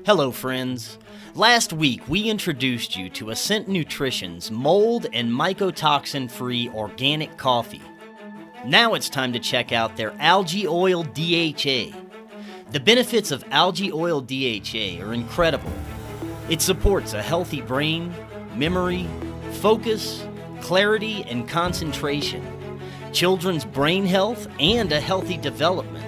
Hello, friends. Last week, we introduced you to Ascent Nutrition's mold and mycotoxin-free organic coffee. Now it's time to check out their algae oil DHA. The benefits of algae oil DHA are incredible. It supports a healthy brain, memory, focus, clarity, and concentration, children's brain health, and a healthy development.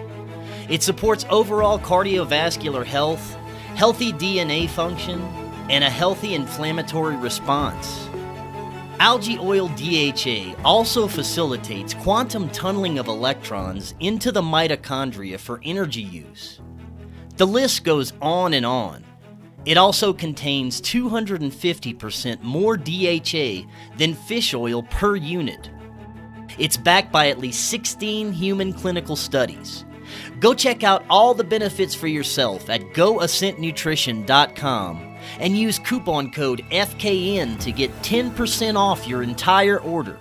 It supports overall cardiovascular health, healthy DNA function, and a healthy inflammatory response. Algae oil DHA also facilitates quantum tunneling of electrons into the mitochondria for energy use. The list goes on and on. It also contains 250% more DHA than fish oil per unit. It's backed by at least 16 human clinical studies. Go check out all the benefits for yourself at goascentnutrition.com and use coupon code FKN to get 10% off your entire order.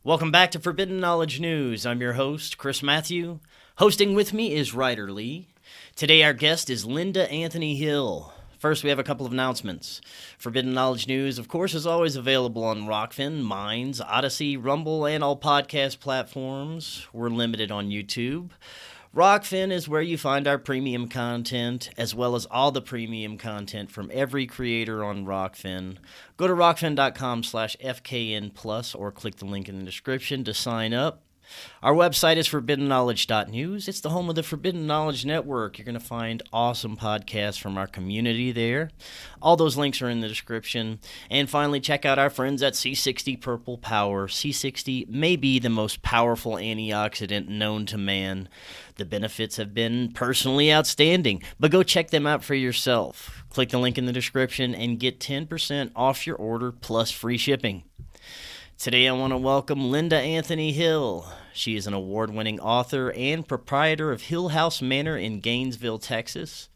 Welcome back to Forbidden Knowledge News. I'm your host, Chris Matthew. Hosting with me is Ryder Lee. Today our guest is Linda Anthony Hill. First, we have a couple of announcements. Forbidden Knowledge News, of course, is always available on Rokfin, Minds, Odysee, Rumble, and all podcast platforms. We're limited on YouTube. Rokfin is where you find our premium content, as well as all the premium content from every creator on Rokfin. Go to rokfin.com/FKN+, or click the link in the description to sign up. Our website is forbiddenknowledge.news. It's the home of the Forbidden Knowledge Network. You're going to find awesome podcasts from our community there. All those links are in the description. And finally, check out our friends at C60 Purple Power. C60 may be the most powerful antioxidant known to man. The benefits have been personally outstanding, but go check them out for yourself. Click the link in the description and get 10% off your order plus free shipping. Today I want to welcome Linda Anthony Hill. She is an award-winning author and proprietor of Hill House Manor in Gainesville, Texas.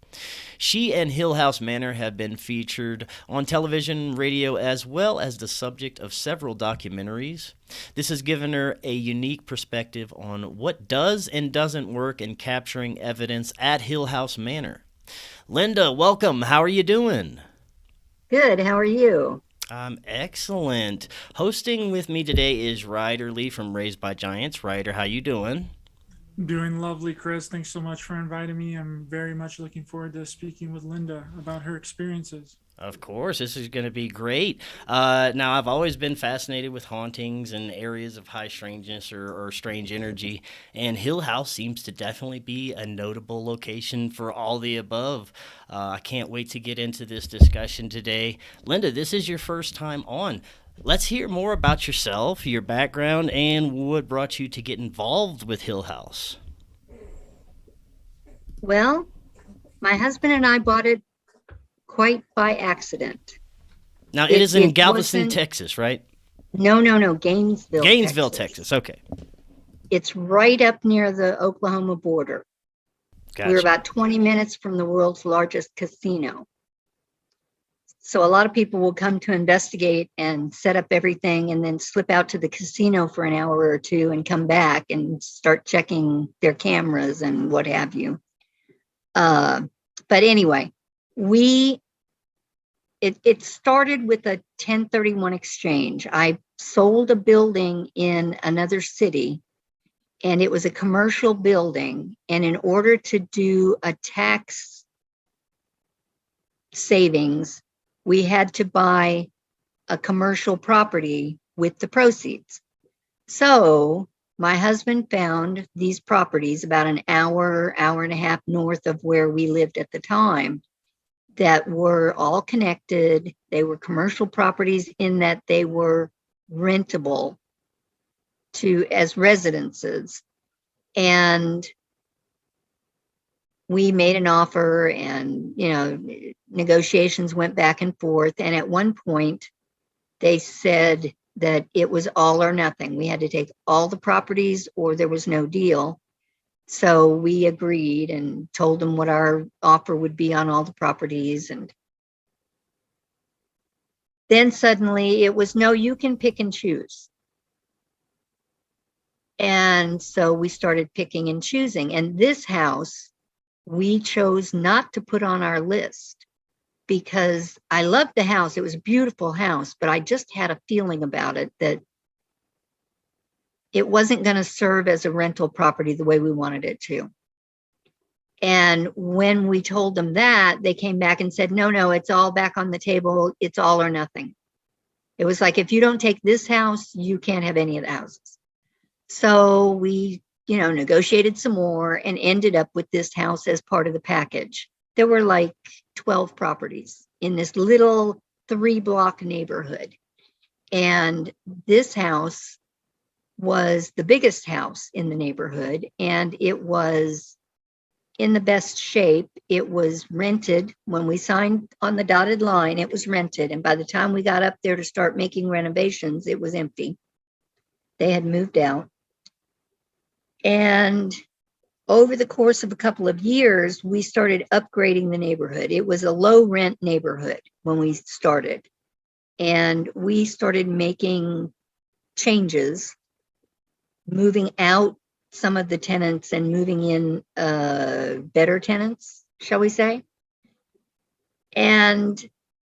She and Hill House Manor have been featured on television, radio, as well as the subject of several documentaries. This has given her a unique perspective on what does and doesn't work in capturing evidence at Hill House Manor. Linda, welcome. How are you doing? Good. How are you? Excellent. Hosting with me today is Ryder Lee from Raised by Giants. Ryder, how you doing? Doing lovely, Chris. Thanks so much for inviting me. I'm very much looking forward to speaking with Linda about her experiences. Of course, this is going to be great. Now, I've always been fascinated with hauntings and areas of high strangeness or strange energy, and Hill House seems to definitely be a notable location for all the above. I can't wait to get into this discussion today. Linda, this is your first time on. Let's hear more about yourself, your background, and what brought you to get involved with Hill House. Well, my husband and I bought it quite by accident. Now, it is in Galveston, Texas, right? No, Gainesville. Gainesville, Texas. Okay. It's right up near the Oklahoma border. Gotcha. We're about 20 minutes from the world's largest casino. So a lot of people will come to investigate and set up everything and then slip out to the casino for an hour or two and come back and start checking their cameras and what have you. But anyway, it started with a 1031 exchange. I sold a building in another city, and it was a commercial building. And in order to do a tax savings, we had to buy a commercial property with the proceeds. So my husband found these properties about an hour and a half north of where we lived at the time that were all connected. They were commercial properties in that they were rentable as residences. And we made an offer, and, negotiations went back and forth. And at one point, they said that it was all or nothing. We had to take all the properties or there was no deal. So we agreed and told them what our offer would be on all the properties. And then suddenly it was, no, you can pick and choose. And so we started picking and choosing. And this house, we chose not to put on our list because I loved the house. It was a beautiful house, but I just had a feeling about it that it wasn't going to serve as a rental property the way we wanted it to. And when we told them that, they came back and said, no, it's all back on the table. It's all or nothing. It was like, if you don't take this house, you can't have any of the houses. So we, negotiated some more and ended up with this house as part of the package. There were like 12 properties in this little 3-block neighborhood. And this house was the biggest house in the neighborhood, and it was in the best shape. It was rented. When we signed on the dotted line, it was rented. And by the time we got up there to start making renovations, it was empty. They had moved out. And over the course of a couple of years, we started upgrading the neighborhood. It was a low rent neighborhood when we started. And we started making changes, moving out some of the tenants and moving in better tenants, shall we say. And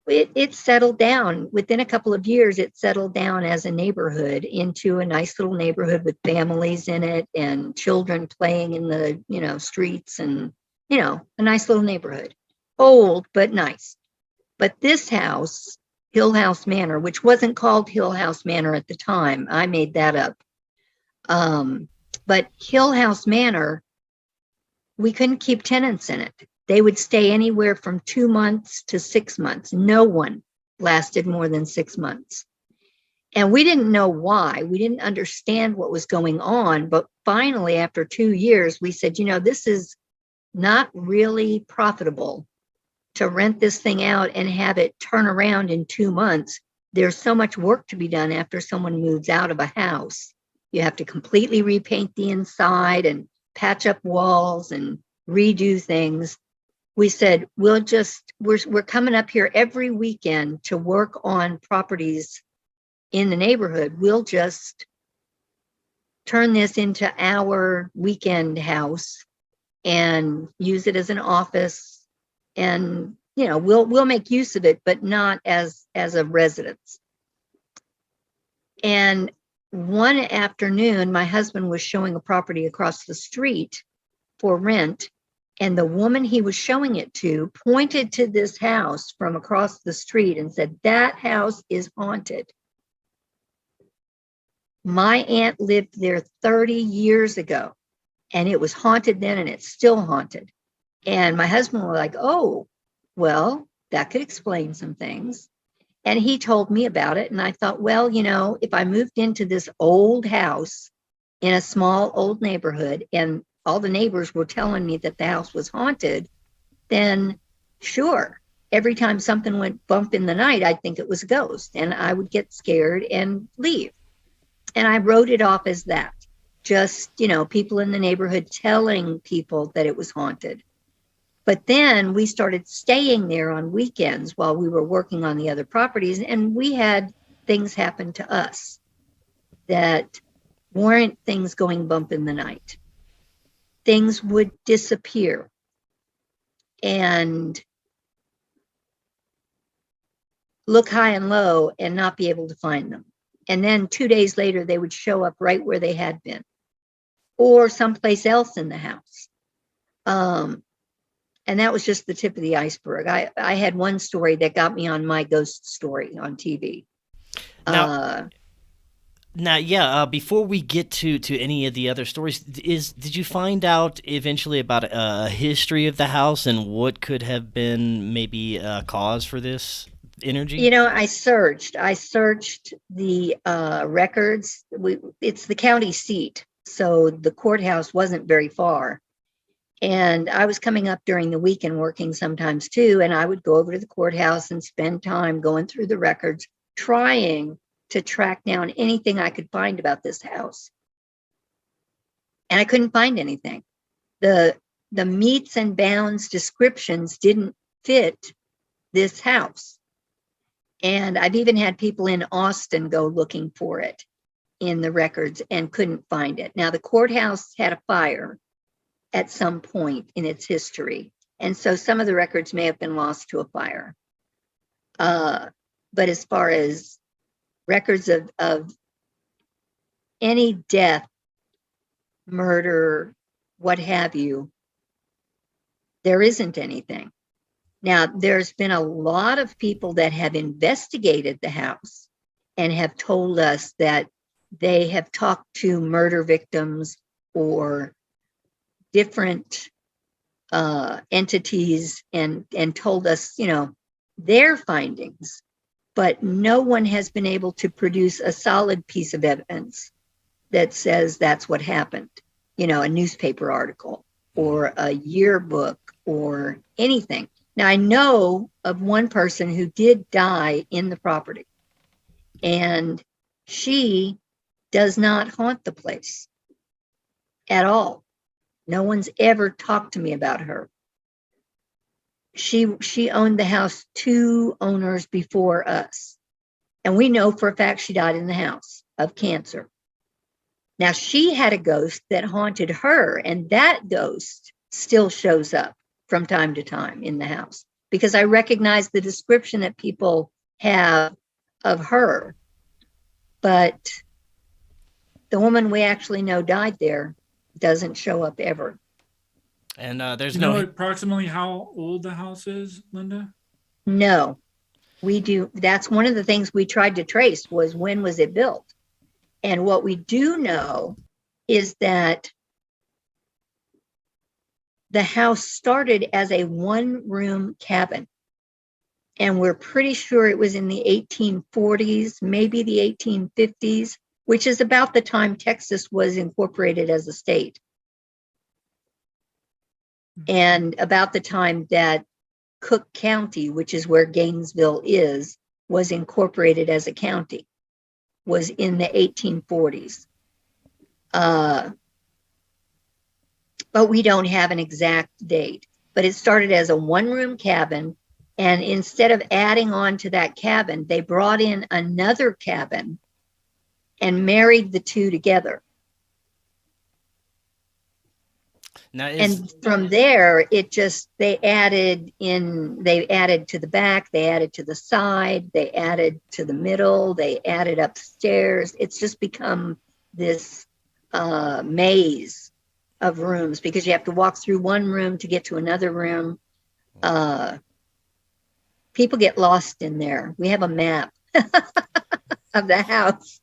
it settled down. Within a couple of years, it settled down as a neighborhood into a nice little neighborhood with families in it and children playing in the, streets, and, a nice little neighborhood. Old, but nice. But this house, Hill House Manor, which wasn't called Hill House Manor at the time, I made that up. But Hill House Manor, we couldn't keep tenants in it. They would stay anywhere from 2 months to 6 months. No one lasted more than 6 months. And we didn't know why. We didn't understand what was going on. But finally, after 2 years, we said, this is not really profitable to rent this thing out and have it turn around in 2 months. There's so much work to be done after someone moves out of a house. You have to completely repaint the inside and patch up walls and redo things. We said, we're coming up here every weekend to work on properties in the neighborhood. We'll just turn this into our weekend house and use it as an office. And, we'll make use of it, but not as a residence. And one afternoon, my husband was showing a property across the street for rent. And the woman he was showing it to pointed to this house from across the street and said, that house is haunted. My aunt lived there 30 years ago, and it was haunted then, and it's still haunted. And my husband was like, oh, well, that could explain some things. And he told me about it. And I thought, well, if I moved into this old house in a small old neighborhood and all the neighbors were telling me that the house was haunted, then sure, every time something went bump in the night, I'd think it was a ghost and I would get scared and leave. And I wrote it off as that. Just, people in the neighborhood telling people that it was haunted. But then we started staying there on weekends while we were working on the other properties, and we had things happen to us that weren't things going bump in the night. Things would disappear and look high and low and not be able to find them. And then 2 days later, they would show up right where they had been or someplace else in the house. And that was just the tip of the iceberg. I had one story that got me on My Ghost Story on TV. Now, Now, yeah. Before we get to any of the other stories, did you find out eventually about a history of the house and what could have been maybe a cause for this energy? I searched the records. It's the county seat, so the courthouse wasn't very far. And I was coming up during the week and working sometimes too. And I would go over to the courthouse and spend time going through the records, trying to track down anything I could find about this house. And I couldn't find anything. The meets and bounds descriptions didn't fit this house. And I've even had people in Austin go looking for it in the records and couldn't find it. Now, the courthouse had a fire at some point in its history. And so some of the records may have been lost to a fire. But as far as records of any death, murder, what have you, there isn't anything. Now, there's been a lot of people that have investigated the house and have told us that they have talked to murder victims or different entities and told us, their findings, but no one has been able to produce a solid piece of evidence that says that's what happened, a newspaper article or a yearbook or anything. Now, I know of one person who did die in the property, and she does not haunt the place at all. No one's ever talked to me about her. She owned the house 2 owners before us. And we know for a fact she died in the house of cancer. Now, she had a ghost that haunted her, and that ghost still shows up from time to time in the house because I recognize the description that people have of her. But the woman we actually know died there doesn't show up ever. And there's you know approximately how old the house is, Linda? No, we do. That's one of the things we tried to trace was when was it built? And what we do know is that the house started as a 1-room cabin. And we're pretty sure it was in the 1840s, maybe the 1850s, which is about the time Texas was incorporated as a state. And about the time that Cook County, which is where Gainesville is, was incorporated as a county, was in the 1840s. But we don't have an exact date. But it started as a 1-room cabin. And instead of adding on to that cabin, they brought in another cabin and married the 2 together. Now and from there, they added to the back, they added to the side, they added to the middle, they added upstairs. It's just become this maze of rooms because you have to walk through one room to get to another room. People get lost in there. We have a map of the house.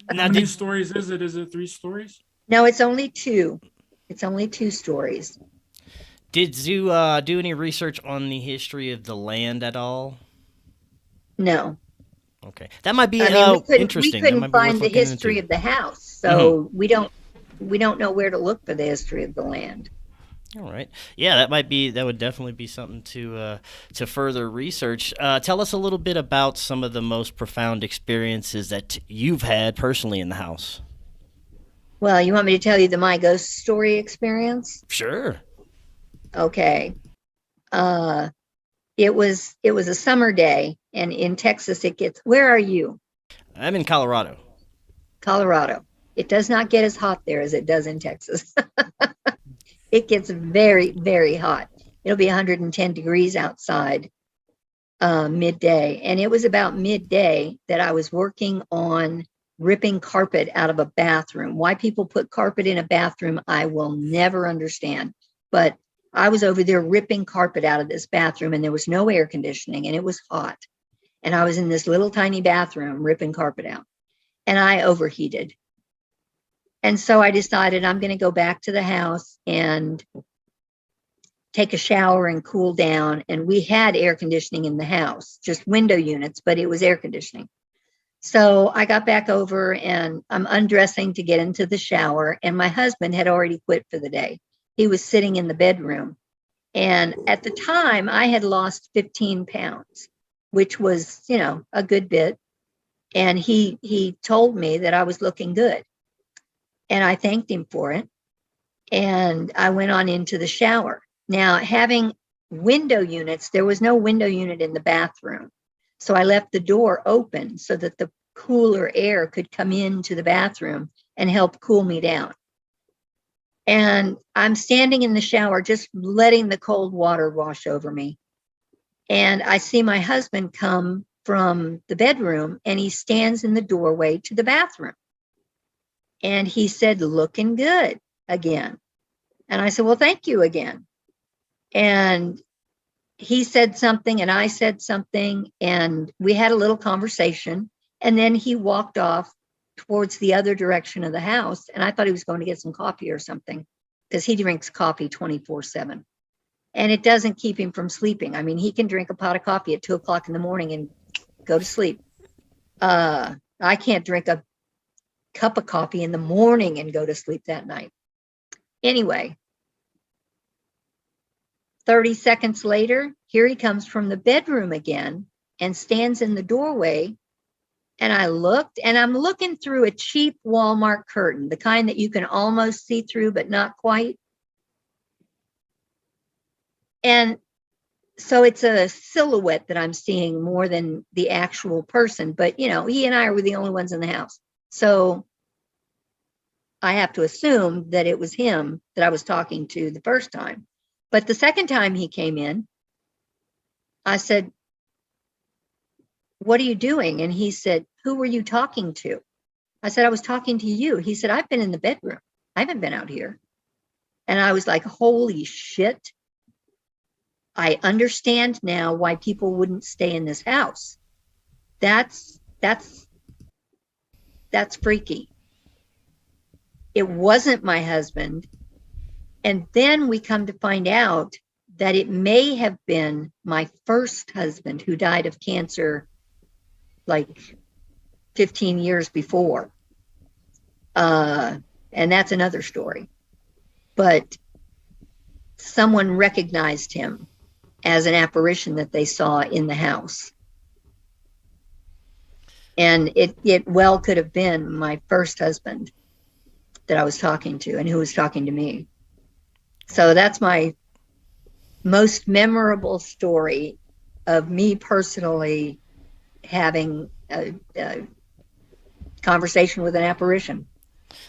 How many stories is it? Is it 3 stories? No, it's only 2. It's only 2 stories. Did you do any research on the history of the land at all? No. Okay, that might be interesting. We couldn't find the history of the house, so we don't know where to look for the history of the land. All right, yeah, that would definitely be something to further research. Tell us a little bit about some of the most profound experiences that you've had personally in the house. Well, you want me to tell you my ghost story experience? Sure. Okay. It was a summer day, and in Texas where are you? I'm in Colorado. Colorado. It does not get as hot there as it does in Texas. It gets very, very hot. It'll be 110 degrees outside midday. And it was about midday that I was working on ripping carpet out of a bathroom. Why people put carpet in a bathroom, I will never understand. But I was over there ripping carpet out of this bathroom, and there was no air conditioning, and it was hot. And I was in this little tiny bathroom ripping carpet out. and I overheated. And so I decided I'm going to go back to the house and take a shower and cool down. And we had air conditioning in the house, just window units, but it was air conditioning. So I got back over and I'm undressing to get into the shower. And my husband had already quit for the day. He was sitting in the bedroom. And at the time I had lost 15 pounds, which was, a good bit. And he told me that I was looking good. And I thanked him for it. And I went on into the shower. Now, having window units, there was no window unit in the bathroom. So I left the door open so that the cooler air could come into the bathroom and help cool me down. And I'm standing in the shower, just letting the cold water wash over me. And I see my husband come from the bedroom, and he stands in the doorway to the bathroom. And he said, looking good again. And I said, well, thank you again. And he said something and I said something, and we had a little conversation. And then he walked off towards the other direction of the house. And I thought he was going to get some coffee or something, because he drinks coffee 24/7. And it doesn't keep him from sleeping. I mean, he can drink a pot of coffee at 2:00 in the morning and go to sleep. I can't drink a cup of coffee in the morning and go to sleep that night. Anyway, 30 seconds later, here he comes from the bedroom again and stands in the doorway. And I looked, and I'm looking through a cheap Walmart curtain, the kind that you can almost see through, but not quite. And so it's a silhouette that I'm seeing more than the actual person. But, he and I were the only ones in the house. So I have to assume that it was him that I was talking to the first time. But the second time he came in, I said, what are you doing? And he said, who were you talking to? I said, I was talking to you. He said, I've been in the bedroom. I haven't been out here. And I was like, holy shit. I understand now why people wouldn't stay in this house. That's freaky. It wasn't my husband. And then we come to find out that it may have been my first husband, who died of cancer like 15 years before. And that's another story. But someone recognized him as an apparition that they saw in the house. And it well could have been my first husband that I was talking to, and who was talking to me. So that's my most memorable story of me personally having a conversation with an apparition.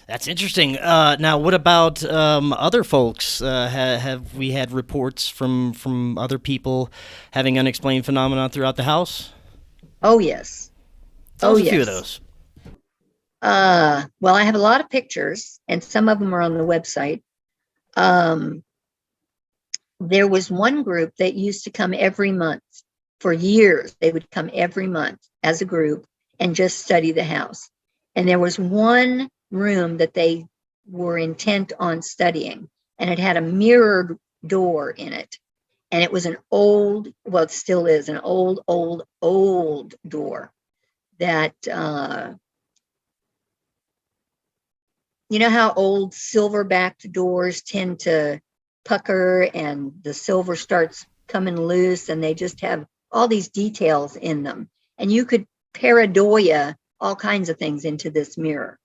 That's interesting. Now, what about other folks? Have we had reports from other people having unexplained phenomena throughout the house? Oh, yes. Tell us a few of those. Well, I have a lot of pictures, and some of them are on the website. There was one group that used to come every month for years. They would come every month as a group and just study the house. And there was one room that they were intent on studying, and it had a mirrored door in it. And it was an old, well, it still is an old door that, you know how old silver-backed doors tend to pucker and the silver starts coming loose, and they just have all these details in them. And you could pareidolia all kinds of things into this mirror.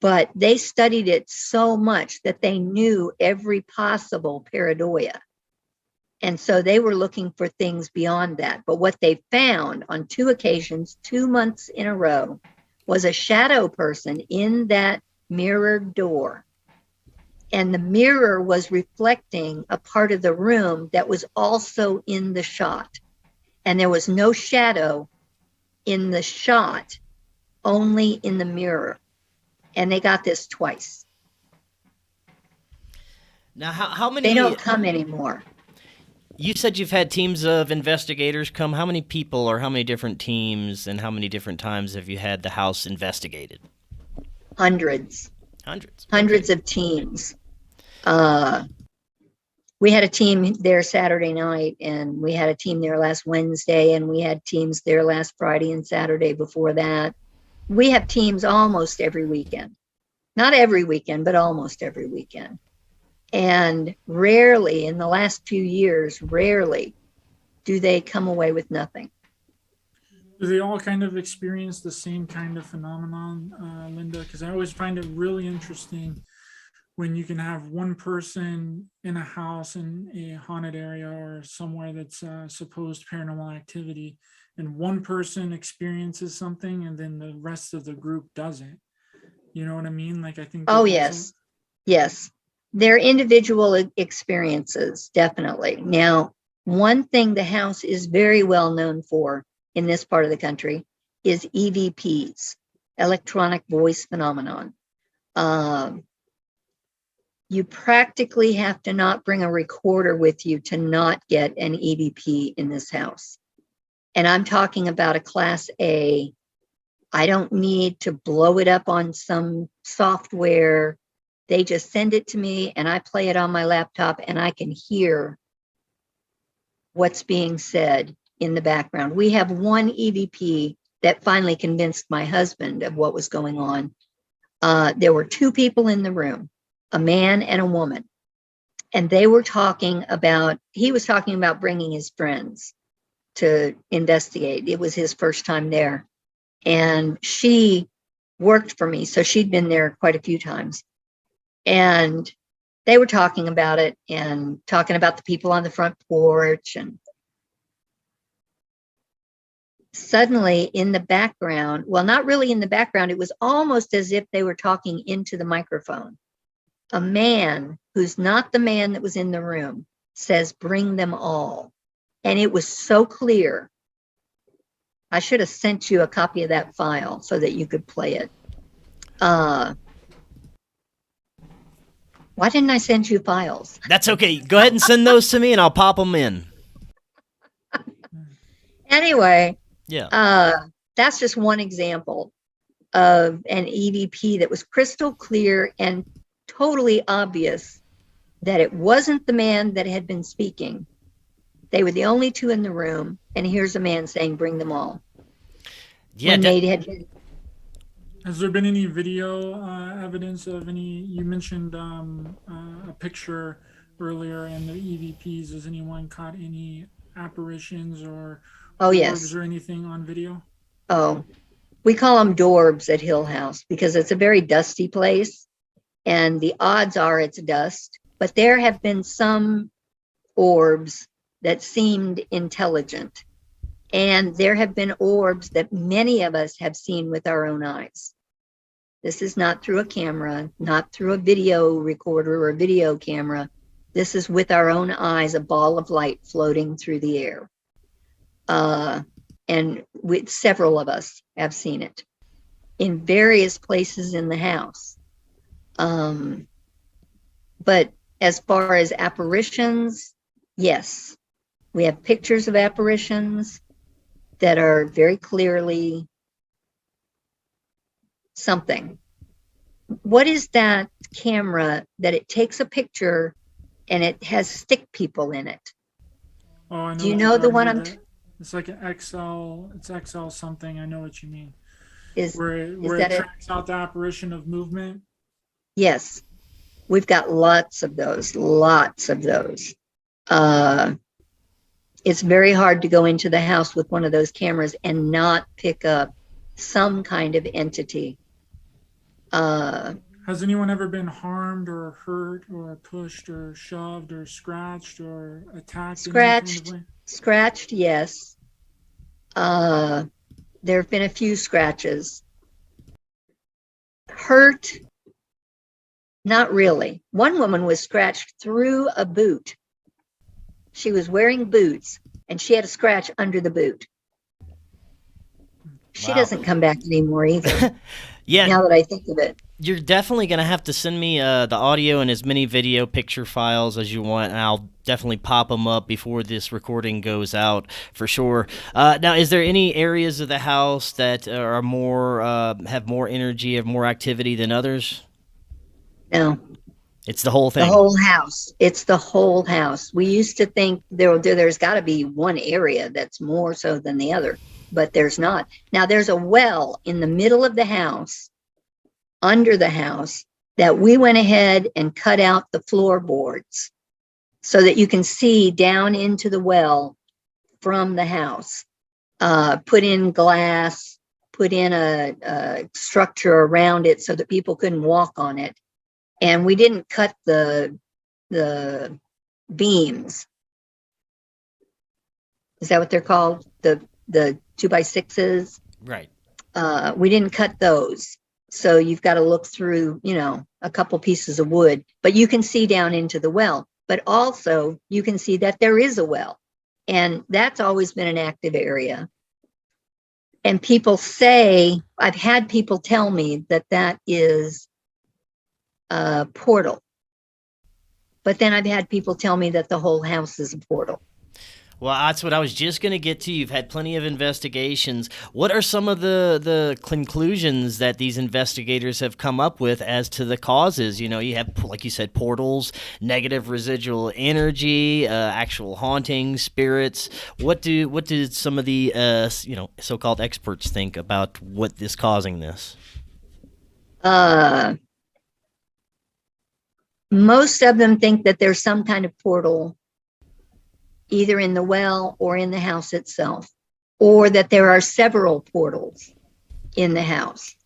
But they studied it so much that they knew every possible pareidolia. And so they were looking for things beyond that. But what they found on 2 occasions, 2 months in a row, was a shadow person in that mirrored door. And the mirror was reflecting a part of the room that was also in the shot. And there was no shadow in the shot, only in the mirror. And they got this twice. Now, how many? They don't come anymore. You said you've had teams of investigators come. How many people or how many different teams and how many different times have you had the house investigated? Hundreds. Hundreds. Hundreds of teams. We had a team there Saturday night, and we had a team there last Wednesday, and we had teams there last Friday and Saturday before that. We have teams almost every weekend. Not every weekend, but almost every weekend. And rarely, in the last few years, rarely do they come away with nothing. Do they all kind of experience the same kind of phenomenon, Linda? Because I always find it really interesting when you can have one person in a house in a haunted area or somewhere that's supposed paranormal activity, and one person experiences something and then the rest of the group doesn't. You know what I mean? Like, I think. Oh, yes. Yes. They're individual experiences, definitely. Now, one thing the house is very well known for in this part of the country is EVPs, electronic voice phenomenon. You practically have to not bring a recorder with you to not get an EVP in this house. And I'm talking about a Class A. I don't need to blow it up on some software. They just send it to me and I play it on my laptop and I can hear what's being said in the background. We have one EVP that finally convinced my husband of what was going on. There were two people in the room, a man and a woman, and they were talking about, he was talking about bringing his friends to investigate. It was his first time there. And she worked for me, so she'd been there quite a few times. And they were talking about it and talking about the people on the front porch. And suddenly in the background, well, not really in the background, it was almost as if they were talking into the microphone. A man who's not the man that was in the room says, "Bring them all." And it was so clear. I should have sent you a copy of that file so that you could play it. Why didn't I send you files? That's okay. Go ahead and send those to me and I'll pop them in. Anyway, yeah. That's just one example of an EVP that was crystal clear and totally obvious that it wasn't the man that had been speaking. They were the only two in the room, and here's a man saying, "Bring them all." Yeah. Has there been any video evidence of any? You mentioned a picture earlier in the EVPs. Has anyone caught any apparitions or yes, or anything on video? Oh, we call them dorbs at Hill House because it's a very dusty place, and the odds are it's dust. But there have been some orbs that seemed intelligent. And there have been orbs that many of us have seen with our own eyes. This is not through a camera, not through a video recorder or a video camera. This is with our own eyes, a ball of light floating through the air. And several of us have seen it in various places in the house. But as far as apparitions, yes. We have pictures of apparitions that are very clearly something. What is that camera that it takes a picture and it has stick people in it? Oh, I know. Do you know the one I'm? It's like an XL. It's XL something. I know what you mean. Where it tracks out the apparition of movement. Yes, we've got lots of those. Lots of those. It's very hard to go into the house with one of those cameras and not pick up some kind of entity. Has anyone ever been harmed or hurt or pushed or shoved or scratched or attacked? Scratched, yes. There have been a few scratches. Hurt, not really. One woman was scratched through a boot. She was wearing boots and she had a scratch under the boot. She doesn't come back anymore either. Yeah. Now that I think of it. You're definitely going to have to send me the audio and as many video picture files as you want, and I'll definitely pop them up before this recording goes out for sure. Now, is there any areas of the house that are more have more energy, have more activity than others? No, It's the whole the thing. whole house. It's the whole house. We used to think there's got to be one area that's more so than the other, but there's not. Now, there's a well in the middle of the house, under the house, that we went ahead and cut out the floorboards so that you can see down into the well from the house. Put in glass, put in a structure around it so that people couldn't walk on it. And we didn't cut the beams. Is that what they're called? The 2x6s? Right. We didn't cut those. So you've got to look through, a couple pieces of wood, but you can see down into the well. But also you can see that there is a well. And that's always been an active area. And people say, I've had people tell me that is a portal. But then I've had people tell me that the whole house is a portal. Well, that's what I was just going to get to. You've had plenty of investigations. What are some of the conclusions that these investigators have come up with as to the causes? You have, like you said, portals, negative residual energy, actual hauntings, spirits. What did some of the so-called experts think about what is causing this? Most of them think that there's some kind of portal either in the well or in the house itself, or that there are several portals in the house.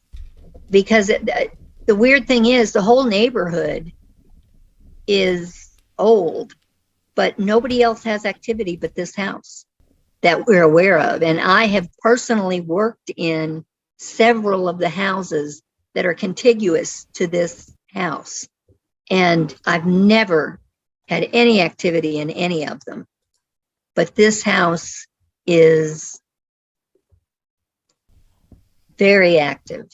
Because the weird thing is the whole neighborhood is old, but nobody else has activity but this house that we're aware of. And I have personally worked in several of the houses that are contiguous to this house. And I've never had any activity in any of them. But this house is very active.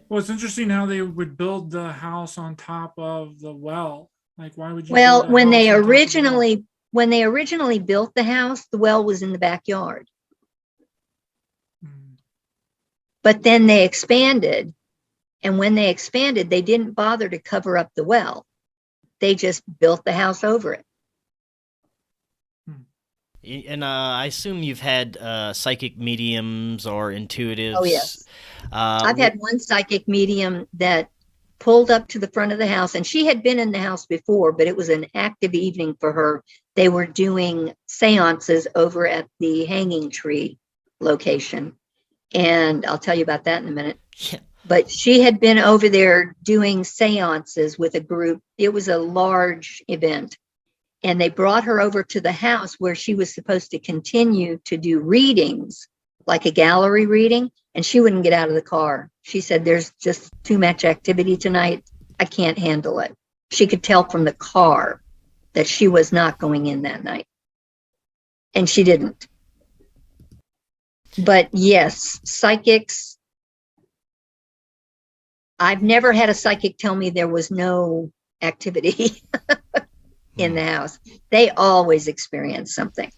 Well, it's interesting how they would build the house on top of the well. Like, why would you? Well, when they originally built the house, the well was in the backyard. But then they expanded. And when they expanded, they didn't bother to cover up the well. They just built the house over it. And I assume you've had psychic mediums or intuitives. Oh, yes. I've had one psychic medium that pulled up to the front of the house, and she had been in the house before, but it was an active evening for her. They were doing seances over at the hanging tree location. And I'll tell you about that in a minute. Yeah. But she had been over there doing seances with a group. It was a large event. And they brought her over to the house where she was supposed to continue to do readings, like a gallery reading. And she wouldn't get out of the car. She said, there's just too much activity tonight. I can't handle it. She could tell from the car that she was not going in that night. And she didn't. But yes, psychics. I've never had a psychic tell me there was no activity in the house. They always experience something.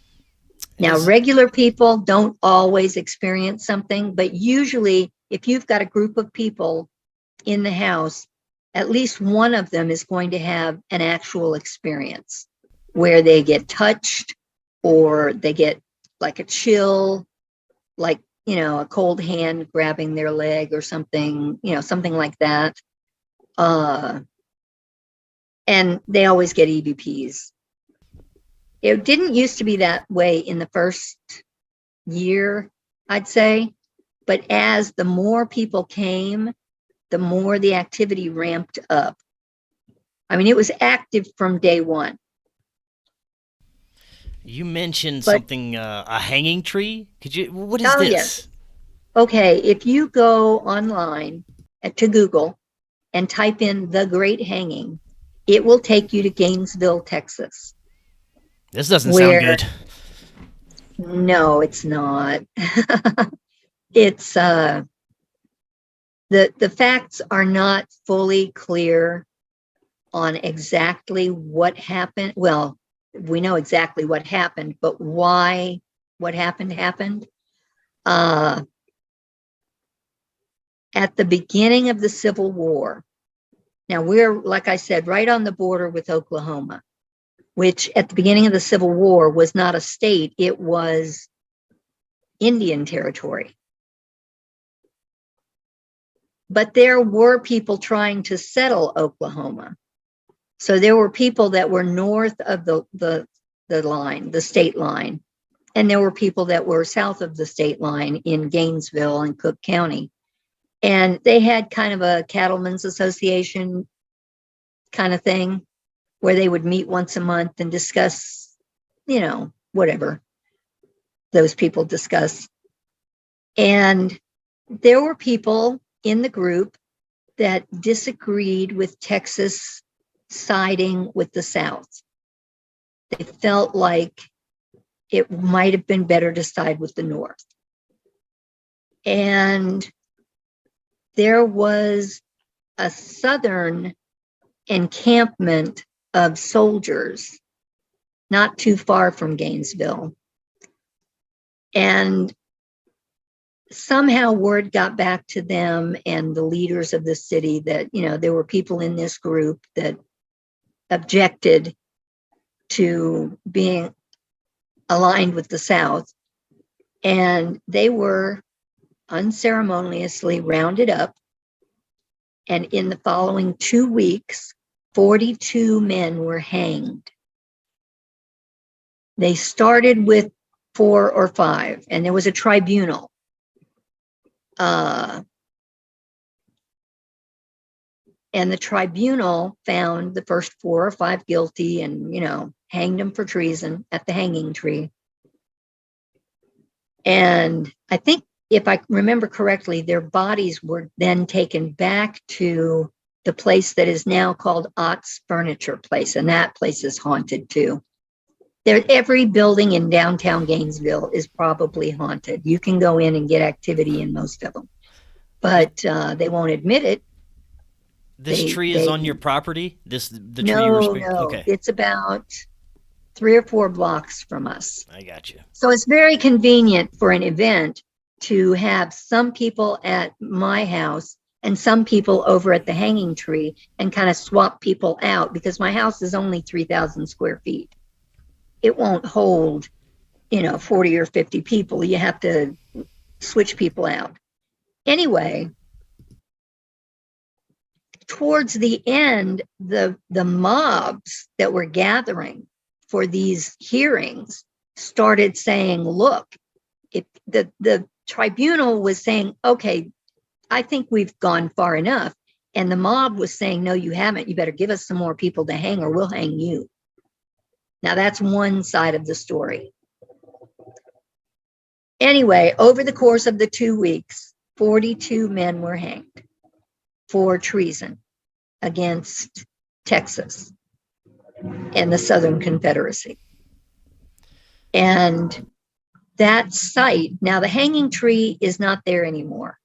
Now, regular people don't always experience something, but usually if you've got a group of people in the house, at least one of them is going to have an actual experience where they get touched or they get like a chill, like, a cold hand grabbing their leg or something, something like that. And they always get EVPs. It didn't used to be that way in the first year, I'd say. But as the more people came, the more the activity ramped up. I mean, it was active from day one. You mentioned something, a hanging tree. What is this? Yes. Okay, if you go online to Google and type in The Great Hanging, it will take you to Gainesville, Texas. This doesn't sound good. No, it's not. It's The facts are not fully clear on exactly what happened. Well, we know exactly what happened, but why what happened. At the beginning of the Civil War, now we're, like I said, right on the border with Oklahoma, which at the beginning of the Civil War was not a state, it was Indian territory. But there were people trying to settle Oklahoma. So there were people that were north of the line, the state line, and there were people that were south of the state line in Gainesville and Cook County. And they had kind of a cattlemen's association kind of thing where they would meet once a month and discuss, whatever those people discuss. And there were people in the group that disagreed with Texas siding with the South. They felt like it might have been better to side with the North. And there was a Southern encampment of soldiers not too far from Gainesville. And somehow word got back to them and the leaders of the city that, there were people in this group that objected to being aligned with the South. And they were unceremoniously rounded up. And in the following 2 weeks, 42 men were hanged. They started with 4 or 5, and there was a tribunal. And the tribunal found the first 4 or 5 guilty and, hanged them for treason at the hanging tree. And I think, if I remember correctly, their bodies were then taken back to the place that is now called Ott's Furniture Place, and that place is haunted too. Every building in downtown Gainesville is probably haunted. You can go in and get activity in most of them, but they won't admit it. This tree is on your property? The tree you No, were okay. It's about 3 or 4 blocks from us. I got you. So it's very convenient for an event to have some people at my house and some people over at the hanging tree and kind of swap people out, because my house is only 3,000 square feet. It won't hold, 40 or 50 people. You have to switch people out. Anyway, towards the end, the mobs that were gathering for these hearings started saying, look, if the tribunal was saying, okay, I think we've gone far enough. And the mob was saying, no, you haven't. You better give us some more people to hang or we'll hang you. Now that's one side of the story. Anyway, over the course of the 2 weeks, 42 men were hanged for treason against Texas and the Southern Confederacy. And that site, now the hanging tree is not there anymore.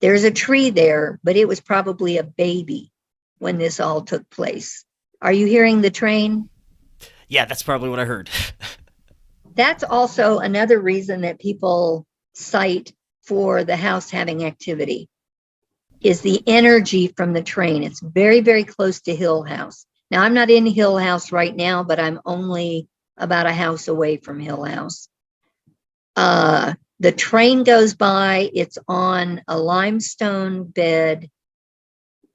There's a tree there, but it was probably a baby when this all took place. Are you hearing the train? Yeah, that's probably what I heard. That's also another reason that people cite for the house having activity, is the energy from the train. It's very, very close to Hill House. Now, I'm not in Hill House right now, but I'm only about a house away from Hill House. The train goes by, it's on a limestone bed.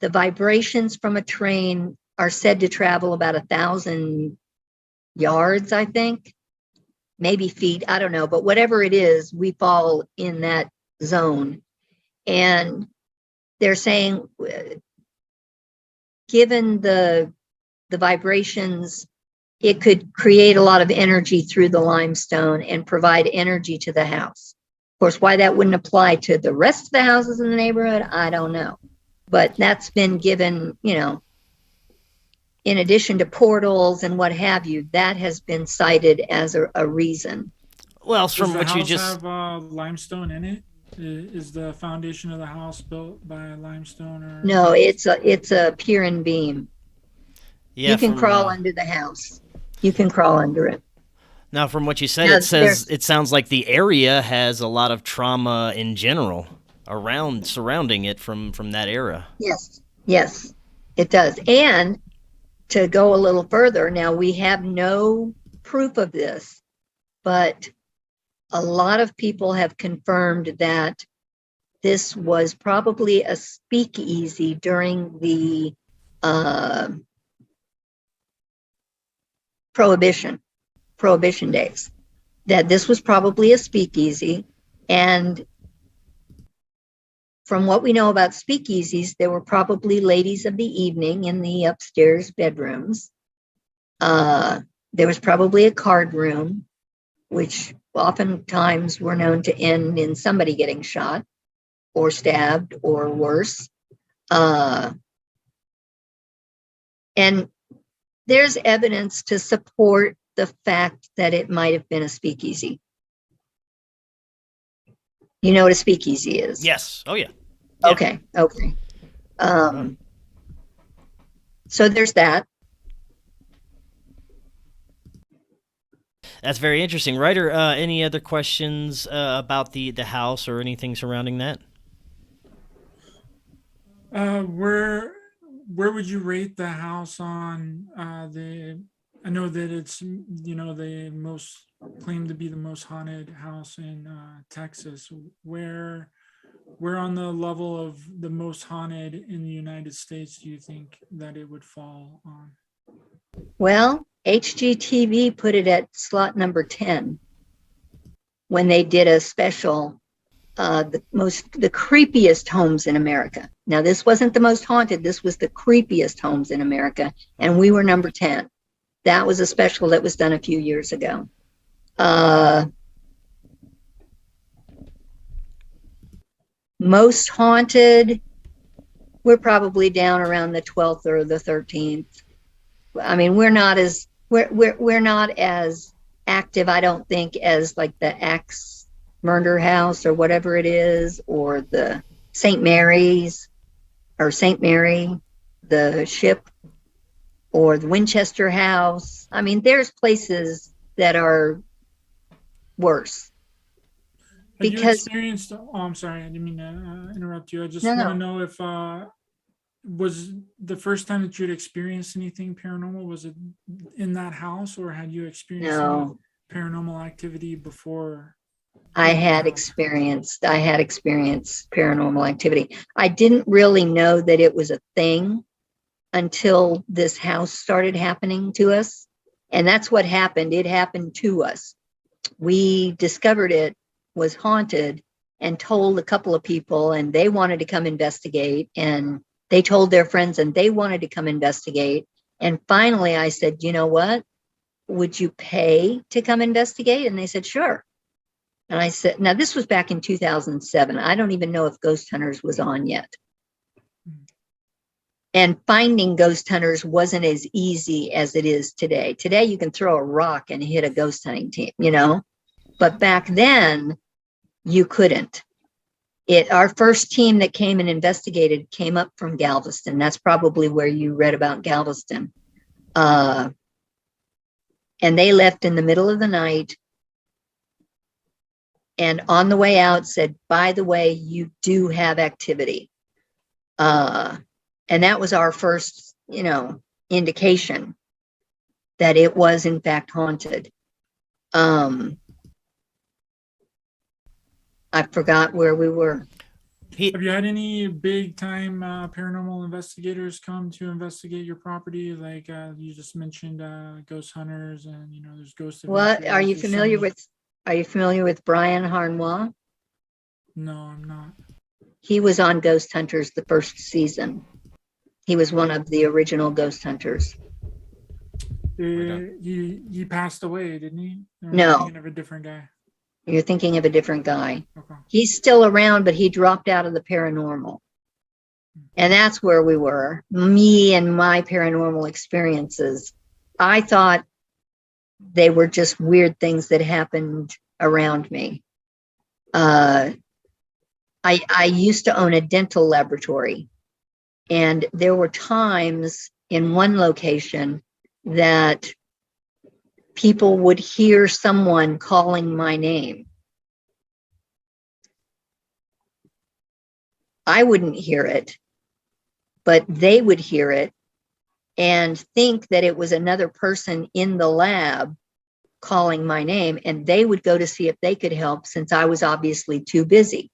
The vibrations from a train are said to travel about 1,000 yards, I think, maybe feet, I don't know, but whatever it is, we fall in that zone. And they're saying, given the vibrations, it could create a lot of energy through the limestone and provide energy to the house. Of course, why that wouldn't apply to the rest of the houses in the neighborhood, I don't know. But that's been given, in addition to portals and what have you, that has been cited as a reason. Well, from Does the what you house just have limestone in it? Is the foundation of the house built by limestone or? No, it's a pier and beam. Yeah, You can crawl under the house. You can crawl under it. now from what you said, Now, it sounds like the area has a lot of trauma in general surrounding it from that era. Yes, it does. And to go a little further, now we have no proof of this, but a lot of people have confirmed that this was probably a speakeasy during the prohibition days, that this was probably a speakeasy. And from what we know about speakeasies, there were probably ladies of the evening in the upstairs bedrooms. There was probably a card room, which oftentimes were known to end in somebody getting shot or stabbed or worse. And there's evidence to support the fact that it might have been a speakeasy. You know what a speakeasy is? Yes. Oh yeah. Okay. So there's that. That's very interesting. Ryder, any other questions about the house or anything surrounding that? Where would you rate the house on I know that it's, the most claimed to be the most haunted house in Texas. Where on the level of the most haunted in the United States do you think that it would fall on? Well, HGTV put it at slot number 10 when they did a special, the creepiest homes in America. Now, this wasn't the most haunted. This was the creepiest homes in America. And we were number 10. That was a special that was done a few years ago. Most haunted, we're probably down around the 12th or the 13th. I mean, we're not as active, I don't think, as like the Axe Murder House or whatever it is, or the St. Mary's or St. Mary, the Ship, or the Winchester House. I mean, there's places that are worse. Have you experienced? Oh, I'm sorry, I didn't mean to interrupt you. I just want to know if was the first time that you had experienced anything paranormal, was it in that house, or had you experienced any paranormal activity before? I had experienced paranormal activity. I didn't really know that it was a thing until this house started happening to us. And that's what happened. It happened to us. We discovered it was haunted and told a couple of people, and they wanted to come investigate, and they told their friends and they wanted to come investigate. And finally I said, you know what, would you pay to come investigate? And they said, sure. And I said, now this was back in 2007. I don't even know if Ghost Hunters was on yet. And finding ghost hunters wasn't as easy as it is today. Today you can throw a rock and hit a ghost hunting team, but back then you couldn't. Our first team that came and investigated came up from Galveston. That's probably where you read about Galveston. And they left in the middle of the night. And on the way out said, by the way, you do have activity. And that was our first, indication that it was in fact haunted. I forgot where we were. Have you had any big time paranormal investigators come to investigate your property? Like you just mentioned ghost hunters, and there's ghost. What are you familiar with? Are you familiar with Brian Harnois? No, I'm not. He was on Ghost Hunters the first season. He was one of the original Ghost Hunters. He passed away, didn't he? No. Of a different guy. You're thinking of a different guy. Okay. He's still around, but he dropped out of the paranormal. And that's where we were. Me and my paranormal experiences. I thought they were just weird things that happened around me. I used to own a dental laboratory, and there were times in one location that people would hear someone calling my name. I wouldn't hear it, but they would hear it and think that it was another person in the lab calling my name, and they would go to see if they could help since I was obviously too busy.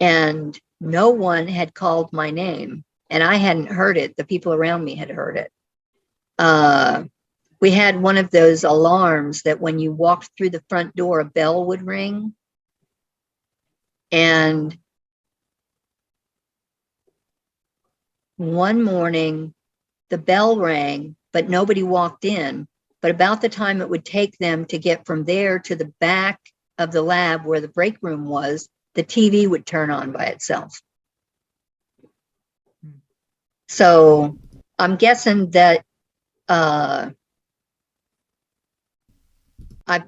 And no one had called my name, and I hadn't heard it. The people around me had heard it. We had one of those alarms that when you walked through the front door, a bell would ring. And one morning, the bell rang, but nobody walked in. But about the time it would take them to get from there to the back of the lab where the break room was, the TV would turn on by itself. So I'm guessing that I've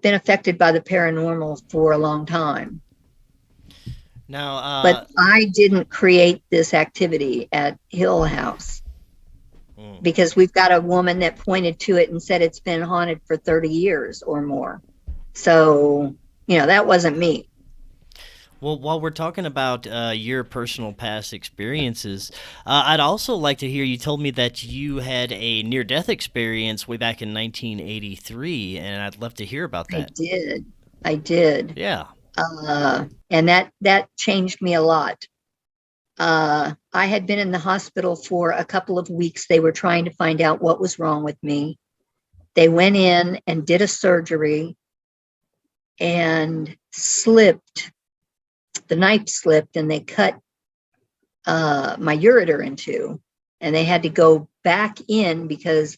been affected by the paranormal for a long time. Now, but I didn't create this activity at Hill House because we've got a woman that pointed to it and said it's been haunted for 30 years or more. So, you know, that wasn't me. well, while we're talking about your personal past experiences, I'd also like to hear, you told me that you had a near-death experience way back in 1983, and I'd love to hear about that. I did. Yeah. And that changed me a lot. I had been in the hospital for a couple of weeks. They were trying to find out what was wrong with me. They went in and did a surgery and slipped. The knife slipped and they cut my ureter in two, and they had to go back in because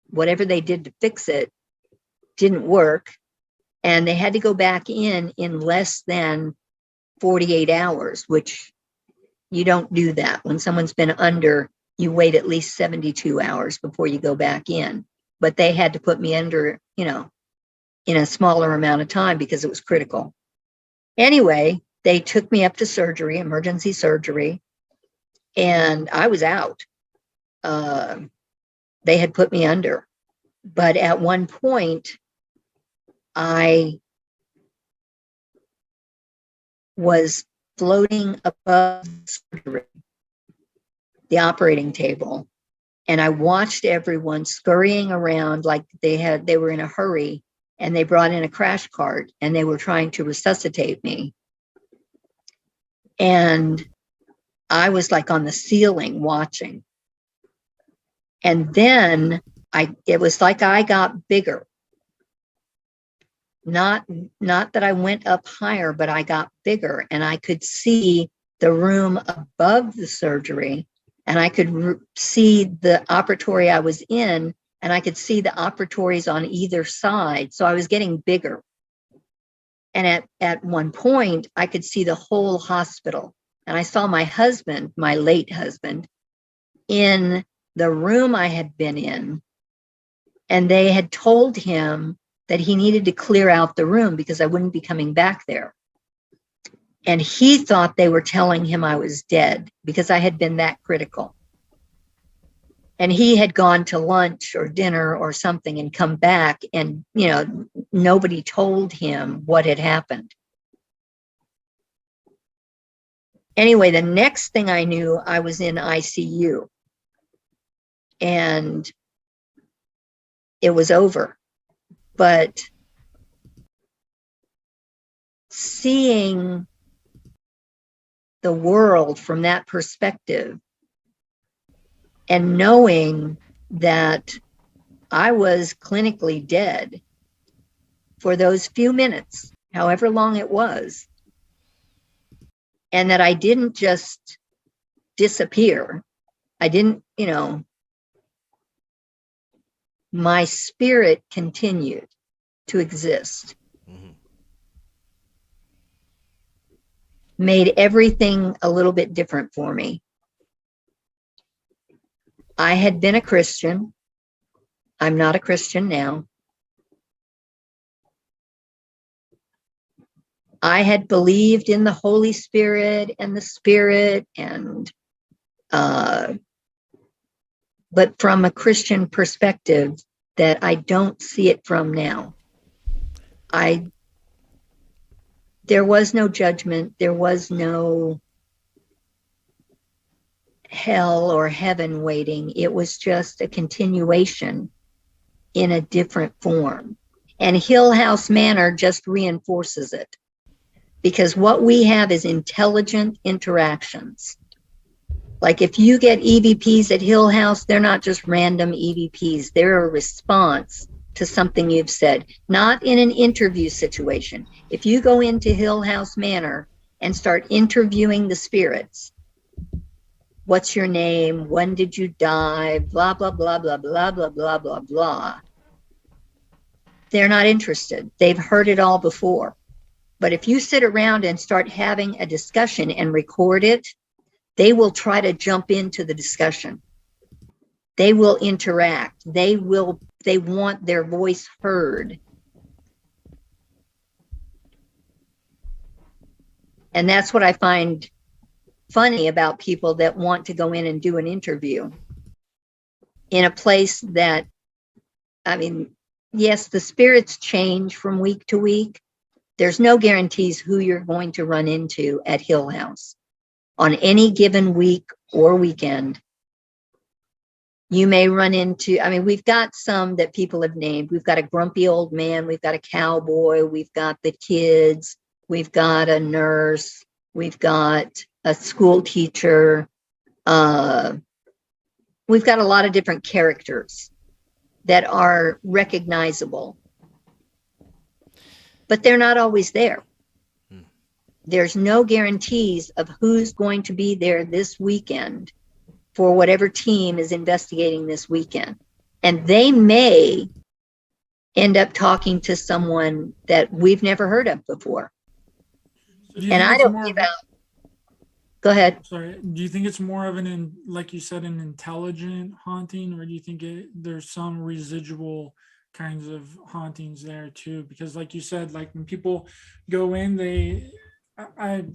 whatever they did to fix it didn't work. And they had to go back in less than 48 hours, which you don't do that. When someone's been under, you wait at least 72 hours before you go back in. But they had to put me under, you know, in a smaller amount of time because it was critical. Anyway, they took me up to surgery, emergency surgery, and I was out. They had put me under. But at one point, I was floating above the operating table, and I watched everyone scurrying around like they were in a hurry, and they brought in a crash cart and they were trying to resuscitate me. And I was like on the ceiling watching. And then it was like I got bigger. Not that I went up higher, but I got bigger, and I could see the room above the surgery, and I could see the operatory I was in, and I could see the operatories on either side. So I was getting bigger. And at one point, I could see the whole hospital. And I saw my husband, my late husband, in the room I had been in, and they had told him that he needed to clear out the room because I wouldn't be coming back there. And he thought they were telling him I was dead because I had been that critical. And he had gone to lunch or dinner or something and come back, and, you know, nobody told him what had happened. Anyway, the next thing I knew, I was in ICU. And it was over. But seeing the world from that perspective and knowing that I was clinically dead for those few minutes, however long it was, and that I didn't just disappear. I didn't, you know, my spirit continued to exist. Made everything a little bit different for me. I had been a Christian. I'm not a Christian now. I had believed in the Holy Spirit and the Spirit, and but from a Christian perspective that I don't see it from now. There was no judgment. There was no hell or heaven waiting. It was just a continuation in a different form. And Hill House Manor just reinforces it, because what we have is intelligent interactions. Like if you get EVPs at Hill House, they're not just random EVPs. They're a response to something you've said, not in an interview situation. If you go into Hill House Manor and start interviewing the spirits, what's your name? When did you die? Blah, blah, blah, blah, blah, blah, blah, blah, blah. They're not interested. They've heard it all before. But if you sit around and start having a discussion and record it, they will try to jump into the discussion. They will interact. They want their voice heard. And that's what I find funny about people that want to go in and do an interview in a place that, I mean, yes, the spirits change from week to week. There's no guarantees who you're going to run into at Hill House. On any given week or weekend, you may run into, I mean, we've got some that people have named. We've got a grumpy old man. We've got a cowboy. We've got the kids. We've got a nurse. We've got a school teacher. We've got a lot of different characters that are recognizable, but they're not always there. There's no guarantees of who's going to be there this weekend for whatever team is investigating this weekend. And they may end up talking to someone that we've never heard of before. And I don't give out. Go ahead. Sorry. Do you think it's more of like you said, an intelligent haunting, or do you think there's some residual kinds of hauntings there too? Because like you said, like when people go in, I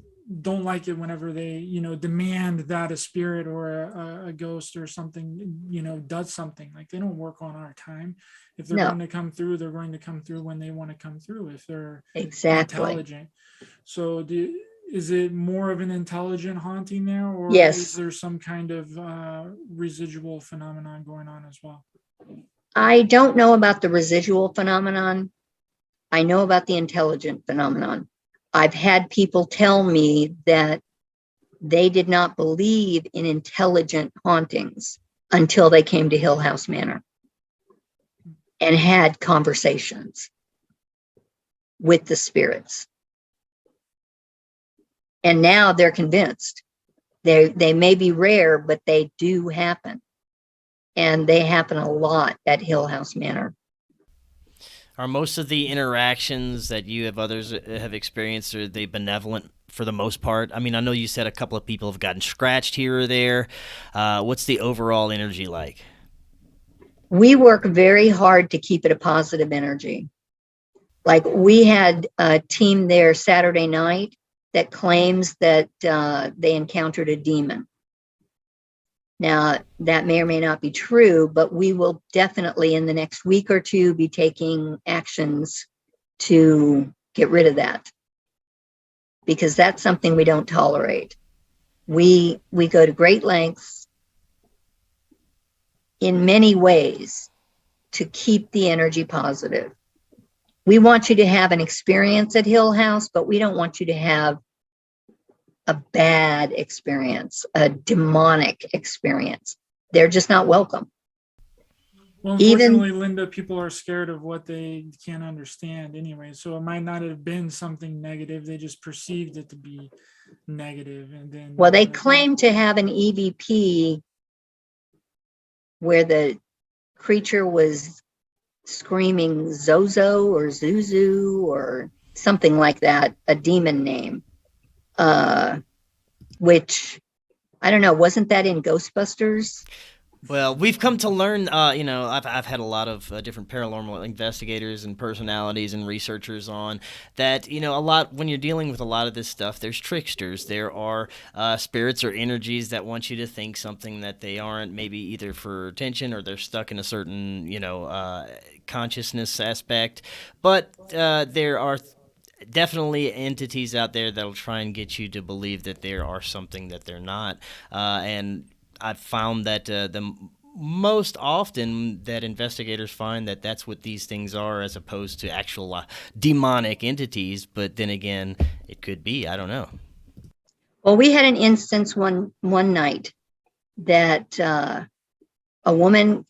don't like it whenever they, demand that a spirit or a ghost or something, does something. Like they don't work on our time. If they're going to come through, they're going to come through when they want to come through, if they're intelligent. So is it more of an intelligent haunting there, or is there some kind of residual phenomenon going on as well? I don't know about the residual phenomenon. I know about the intelligent phenomenon. I've had people tell me that they did not believe in intelligent hauntings until they came to Hill House Manor and had conversations with the spirits. And now they're convinced. They may be rare, but they do happen. And they happen a lot at Hill House Manor. Are most of the interactions that you have others have experienced, are they benevolent for the most part? I mean, I know you said a couple of people have gotten scratched here or there. What's the overall energy like? We work very hard to keep it a positive energy. Like we had a team there Saturday night that claims that they encountered a demon. Now, that may or may not be true, but we will definitely in the next week or two be taking actions to get rid of that, because that's something we don't tolerate. We go to great lengths in many ways to keep the energy positive. We want you to have an experience at Hill House, but we don't want you to have a bad experience, a demonic experience. They're just not welcome. Well, unfortunately, Linda, people are scared of what they can't understand anyway. So it might not have been something negative. They just perceived it to be negative. And then, well, they claim to have an EVP where the creature was screaming Zozo or Zuzu or something like that, a demon name. Which I don't know, wasn't that in Ghostbusters? Well, we've come to learn, I've had a lot of different paranormal investigators and personalities and researchers on that, a lot, when you're dealing with a lot of this stuff, there's tricksters. There are spirits or energies that want you to think something that they aren't, maybe either for attention or they're stuck in a certain, consciousness aspect. But there are definitely entities out there that'll try and get you to believe that there are something that they're not. And I've found that the most often that investigators find that that's what these things are, as opposed to actual demonic entities. But then again, it could be. I don't know. Well, we had an instance one night that a woman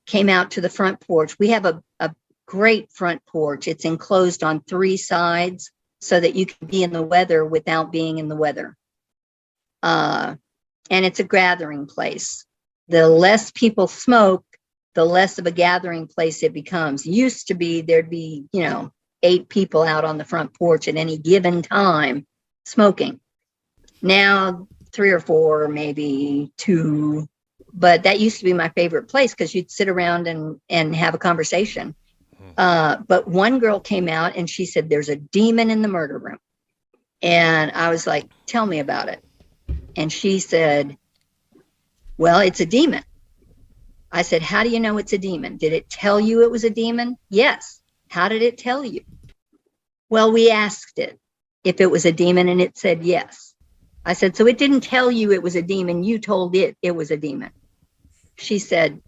came out to the front porch. We have a great front porch. It's enclosed on 3 sides so that you can be in the weather without being in the weather. And it's a gathering place. The less people smoke, the less of a gathering place it becomes. Used to be, there'd be, 8 people out on the front porch at any given time smoking. Now 3 or 4, maybe 2. But that used to be my favorite place because you'd sit around and have a conversation. But one girl came out and she said, there's a demon in the murder room. And I was like, tell me about it. And she said, well, it's a demon. I said, how do you know it's a demon? Did it tell you it was a demon? Yes. How did it tell you? Well, we asked it if it was a demon and it said yes. I said, so it didn't tell you it was a demon. You told it was a demon. She said,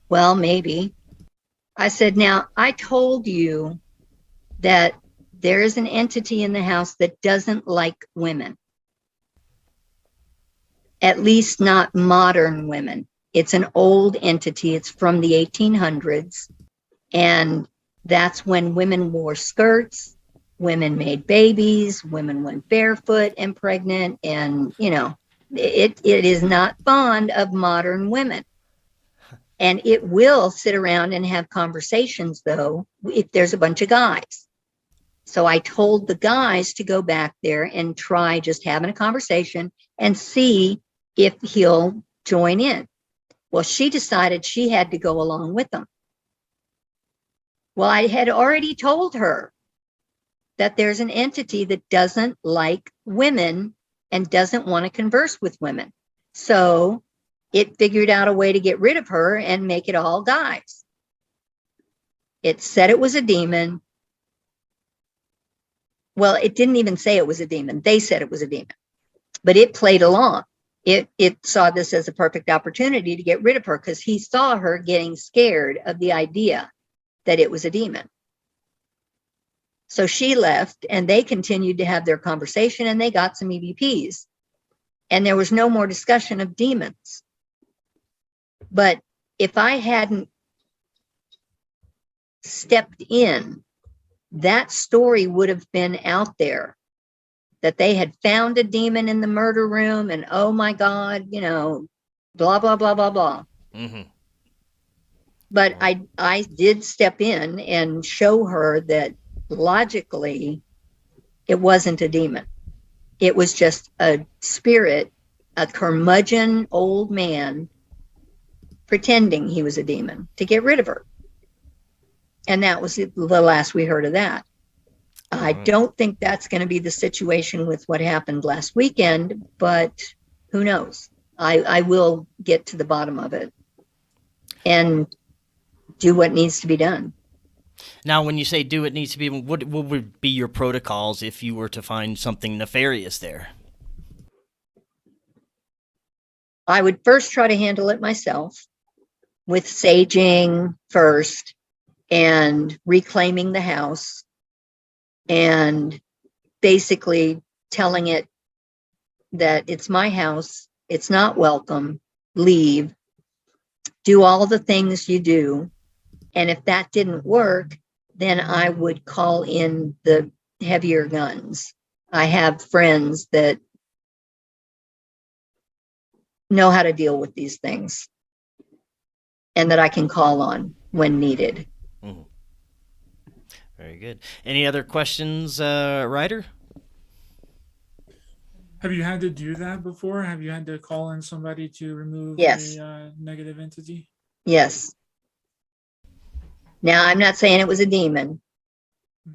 well, maybe. I said, now, I told you that there is an entity in the house that doesn't like women. At least not modern women. It's an old entity. It's from the 1800s. And that's when women wore skirts, women made babies, women went barefoot and pregnant. And, it is not fond of modern women. And it will sit around and have conversations, though, if there's a bunch of guys. So I told the guys to go back there and try just having a conversation and see if he'll join in. Well, she decided she had to go along with them. Well, I had already told her that there's an entity that doesn't like women and doesn't want to converse with women. So it figured out a way to get rid of her and make it all guys. It said it was a demon. Well, it didn't even say it was a demon. They said it was a demon, but it played along. It saw this as a perfect opportunity to get rid of her because he saw her getting scared of the idea that it was a demon. So she left and they continued to have their conversation and they got some EVPs and there was no more discussion of demons. But if I hadn't stepped in, that story would have been out there that they had found a demon in the murder room and, oh my God, blah, blah, blah, blah, blah. Mm-hmm. But I did step in and show her that logically it wasn't a demon. It was just a spirit, a curmudgeon old man pretending he was a demon to get rid of her. And that was the last we heard of that. I don't think that's going to be the situation with what happened last weekend, but who knows? I will get to the bottom of it and do what needs to be done. Now, when you say do what needs to be, what would be your protocols if you were to find something nefarious there? I would first try to handle it myself with saging first and reclaiming the house and basically telling it that it's my house, it's not welcome, leave, do all the things you do. And if that didn't work, then I would call in the heavier guns. I have friends that know how to deal with these things and that I can call on when needed. Mm-hmm. Very good. Any other questions, Ryder? Have you had to do that before? Have you had to call in somebody to remove Yes. a negative entity? Yes. Now, I'm not saying it was a demon,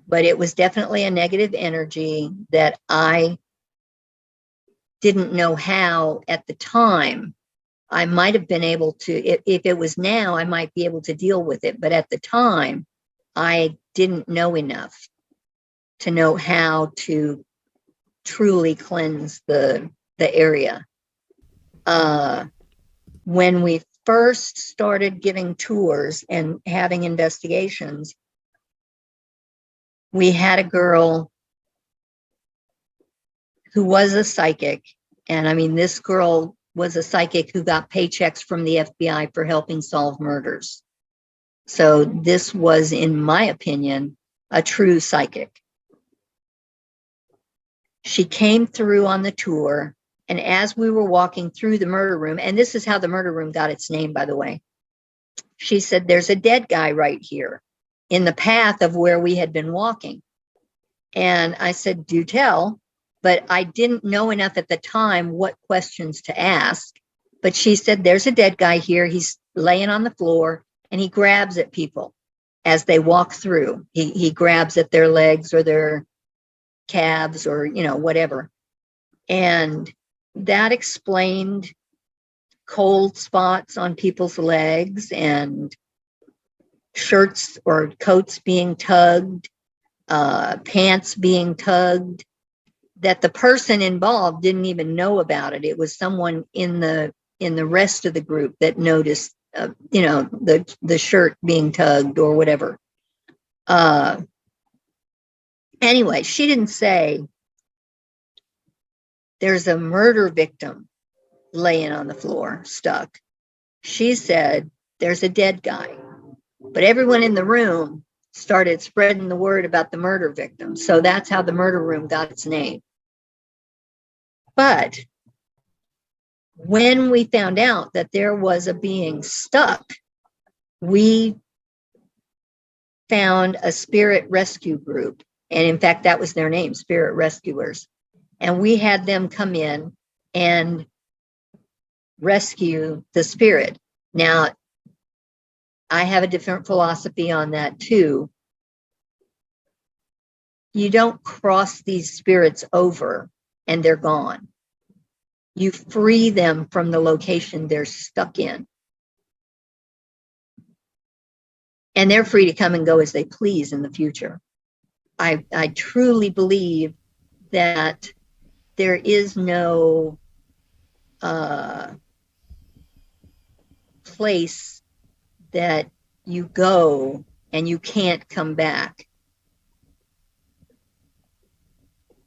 but it was definitely a negative energy that I didn't know how at the time. I might have been able to, if it was now, I might be able to deal with it. But at the time, I didn't know enough to know how to truly cleanse the area. When we first started giving tours and having investigations, we had a girl who was a psychic. And I mean, this girl was a psychic who got paychecks from the FBI for helping solve murders. So this was, in my opinion, a true psychic. She came through on the tour, and as we were walking through the murder room, and this is how the murder room got its name, by the way, she said, "There's a dead guy right here in the path of where we had been walking." And I said, "Do tell." But I didn't know enough at the time what questions to ask. But she said, "There's a dead guy here. He's laying on the floor, and he grabs at people as they walk through. He grabs at their legs or their calves or, whatever." And that explained cold spots on people's legs and shirts or coats being tugged, pants being tugged, that the person involved didn't even know about it. It was someone in the rest of the group that noticed, the shirt being tugged or whatever. Anyway, she didn't say, "There's a murder victim laying on the floor, stuck." She said, "There's a dead guy." But everyone in the room started spreading the word about the murder victim. So that's how the murder room got its name. But when we found out that there was a being stuck, we found a spirit rescue group. And in fact, that was their name, Spirit Rescuers. And we had them come in and rescue the spirit. Now, I have a different philosophy on that too. You don't cross these spirits over and they're gone. You free them from the location they're stuck in. And they're free to come and go as they please in the future. I truly believe that there is no place that you go and you can't come back.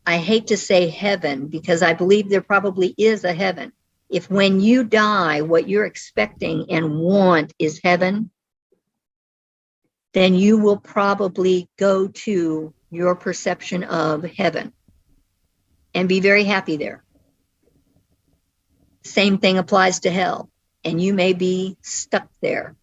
I hate to say heaven because I believe there probably is a heaven. If when you die, what you're expecting and want is heaven, then you will probably go to your perception of heaven and be very happy there. Same thing applies to hell, and you may be stuck there.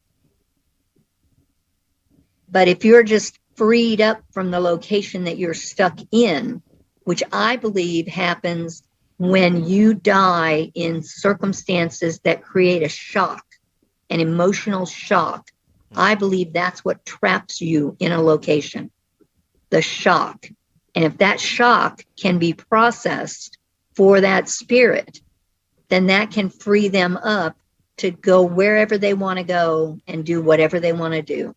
But if you're just freed up from the location that you're stuck in, which I believe happens when you die in circumstances that create a shock, an emotional shock, I believe that's what traps you in a location, the shock. And if that shock can be processed for that spirit, then that can free them up to go wherever they want to go and do whatever they want to do.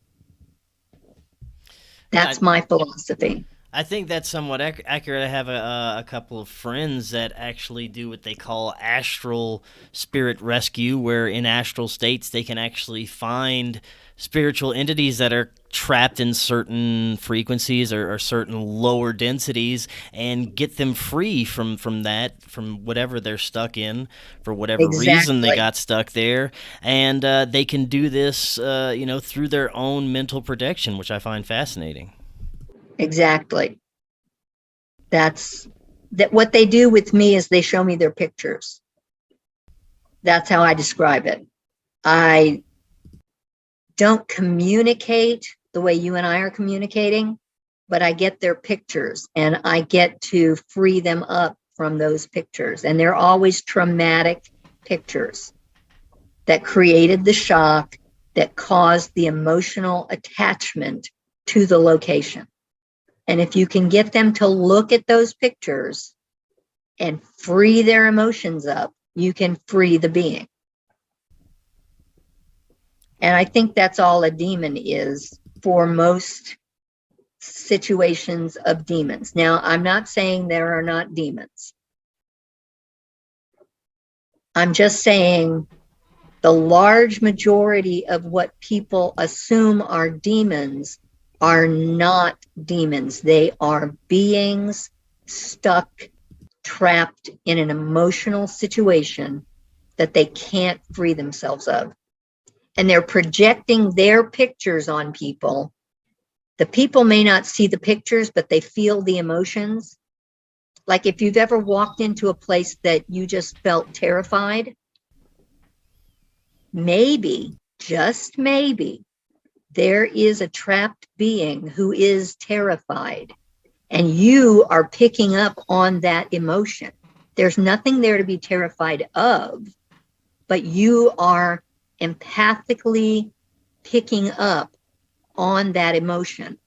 That's my philosophy. I think that's somewhat accurate. I have a couple of friends that actually do what they call astral spirit rescue, where in astral states they can actually find spiritual entities that are trapped in certain frequencies or certain lower densities and get them free from whatever they're stuck in, for whatever reason they got stuck there. And they can do this through their own mental protection, which I find fascinating. Exactly. That's what they do with me is they show me their pictures. That's how I describe it. I don't communicate the way you and I are communicating, but I get their pictures and I get to free them up from those pictures. And they're always traumatic pictures that created the shock, that caused the emotional attachment to the location. And if you can get them to look at those pictures and free their emotions up, you can free the being. And I think that's all a demon is for most situations of demons. Now, I'm not saying there are not demons. I'm just saying the large majority of what people assume are demons are not demons. They are beings stuck, trapped in an emotional situation that they can't free themselves of. And they're projecting their pictures on people. The people may not see the pictures, but they feel the emotions. Like if you've ever walked into a place that you just felt terrified, maybe, just maybe, there is a trapped being who is terrified, and you are picking up on that emotion. There's nothing there to be terrified of, but you are empathically picking up on that emotion.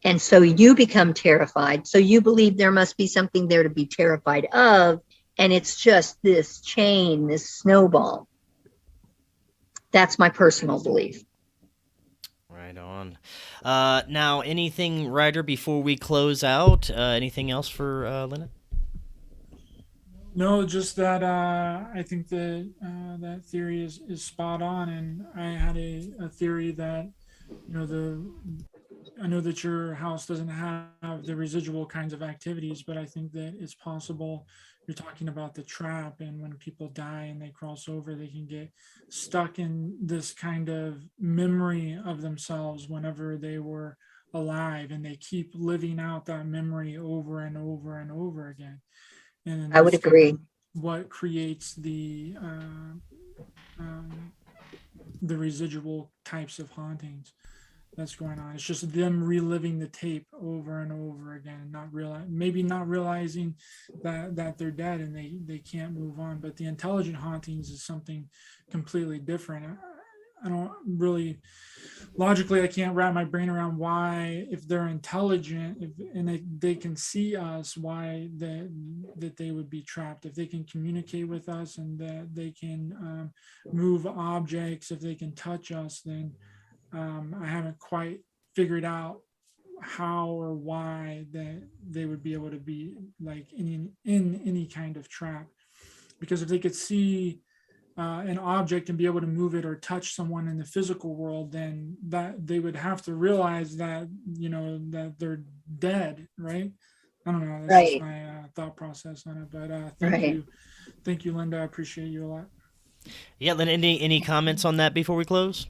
And so you become terrified. So you believe there must be something there to be terrified of. And it's just this chain, this snowball. That's my personal belief. Right on. Now, anything, Ryder, before we close out? Anything else for Linda? No, just that I think that that theory is spot on. And I had a theory that, I know that your house doesn't have the residual kinds of activities, but I think that it's possible. You're talking about the trap, and when people die and they cross over, they can get stuck in this kind of memory of themselves whenever they were alive, and they keep living out that memory over and over and over again. And I would agree. What creates the residual types of hauntings that's going on. It's just them reliving the tape over and over again, and maybe not realizing that they're dead and they can't move on. But the intelligent hauntings is something completely different. I don't really, logically, I can't wrap my brain around why, if they're intelligent, and they can see us, why that they would be trapped. If they can communicate with us and that they can move objects, if they can touch us, then I haven't quite figured out how or why that they would be able to be like in any kind of trap. Because if they could see an object and be able to move it or touch someone in the physical world, then that they would have to realize that, that they're dead, right? I don't know. That's just my thought process on it. But thank you, Linda. I appreciate you a lot. Yeah, Linda, any comments on that before we close?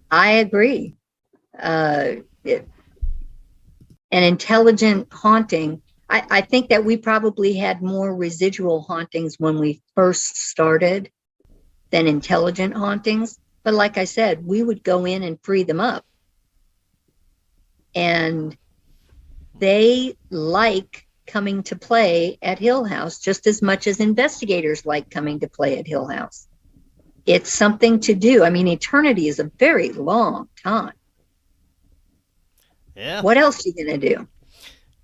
I agree. An intelligent haunting. I think that we probably had more residual hauntings when we first started than intelligent hauntings. But like I said, we would go in and free them up. And they like coming to play at Hill House just as much as investigators like coming to play at Hill House. It's something to do. I mean, eternity is a very long time. Yeah. What else are you going to do?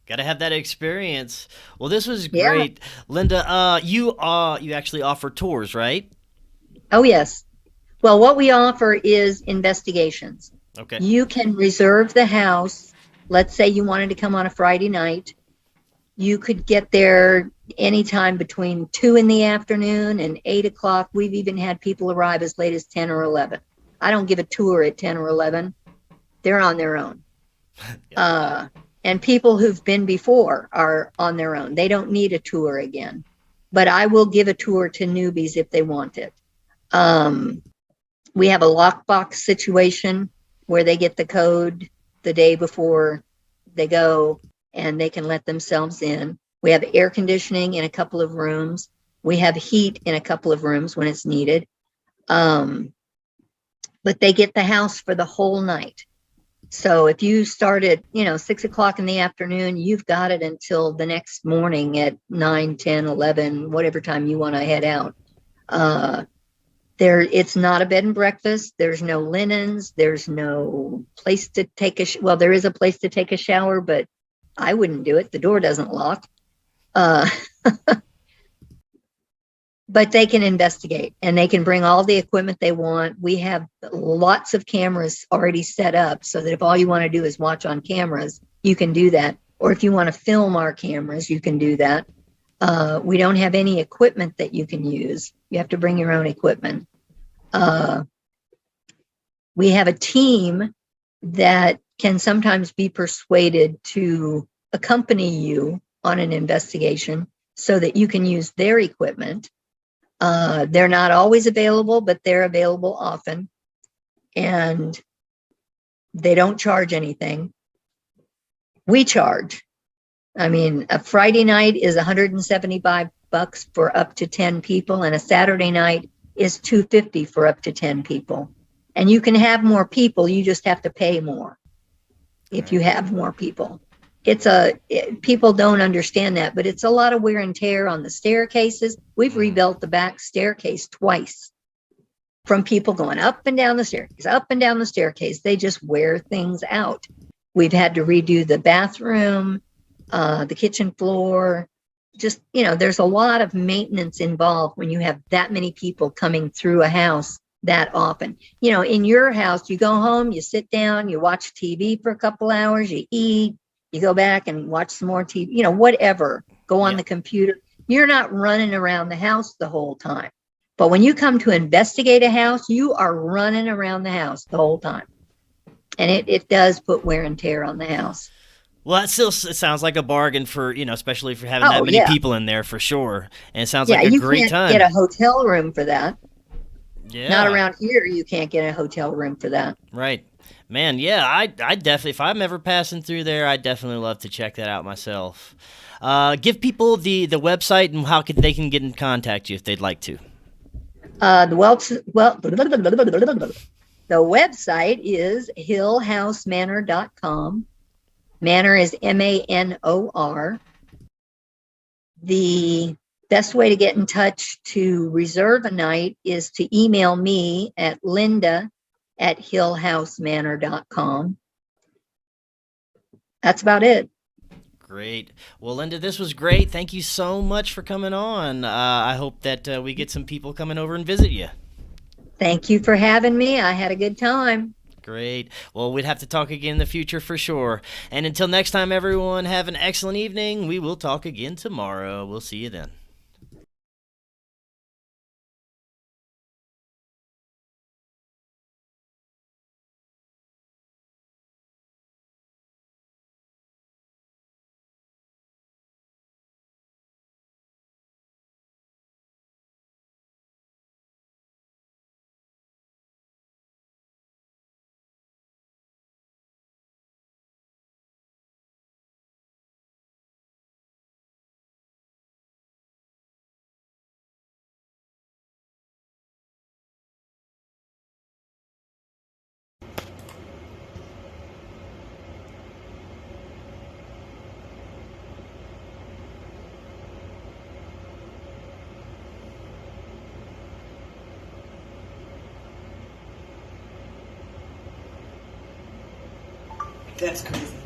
Got to have that experience. Well, this was great. Yeah. Linda, you actually offer tours, right? Oh, yes. Well, what we offer is investigations. Okay. You can reserve the house. Let's say you wanted to come on a Friday night. You could get there anytime between 2 in the afternoon and 8 o'clock. We've even had people arrive as late as 10 or 11. I don't give a tour at 10 or 11. They're on their own. Yeah. And people who've been before are on their own. They don't need a tour again. But I will give a tour to newbies if they want it. We have a lockbox situation where they get the code the day before they go, and they can let themselves in. We have air conditioning in a couple of rooms. We have heat in a couple of rooms when it's needed. But they get the house for the whole night. So if you start at, 6 o'clock in the afternoon, you've got it until the next morning at 9, 10, 11, whatever time you want to head out. It's not a bed and breakfast. There's no linens. There's no place to take well, there is a place to take a shower, but I wouldn't do it. The door doesn't lock. But they can investigate and they can bring all the equipment they want. We have lots of cameras already set up so that if all you want to do is watch on cameras, you can do that. Or if you want to film our cameras, you can do that. We don't have any equipment that you can use. You have to bring your own equipment. We have a team that can sometimes be persuaded to accompany you on an investigation so that you can use their equipment. They're not always available, but they're available often. And they don't charge anything. We charge. I mean, a Friday night is $175 for up to 10 people, and a Saturday night is $250 for up to 10 people. And you can have more people, you just have to pay more if you have more people. People don't understand that, but it's a lot of wear and tear on the staircases. We've rebuilt the back staircase twice from people going up and down the staircase, up and down the staircase. They just wear things out. We've had to redo the bathroom, the kitchen floor. Just, there's a lot of maintenance involved when you have that many people coming through a house that often. In your house, you go home, you sit down, you watch TV for a couple hours, you eat, you go back and watch some more TV, whatever, go on the computer. You're not running around the house the whole time. But when you come to investigate a house, you are running around the house the whole time. And it does put wear and tear on the house. Well, that still sounds like a bargain for, especially for having that many people in there for sure. And it sounds like a great time. You can't get a hotel room for that. Yeah. Not around here, you can't get a hotel room for that. Right. Man, yeah, I definitely, if I'm ever passing through there, I'd definitely love to check that out myself. Give people the website and how they can get in contact you if they'd like to. The website is hillhousemanor.com. Manor is MANOR. The best way to get in touch to reserve a night is to email me at linda@hillhousemanor.com. That's about it. Great. Well, Linda, this was great. Thank you so much for coming on. I hope that we get some people coming over and visit you. Thank you for having me. I had a good time. Great. Well, we'd have to talk again in the future for sure. And until next time, everyone, have an excellent evening. We will talk again tomorrow. We'll see you then. That's crazy.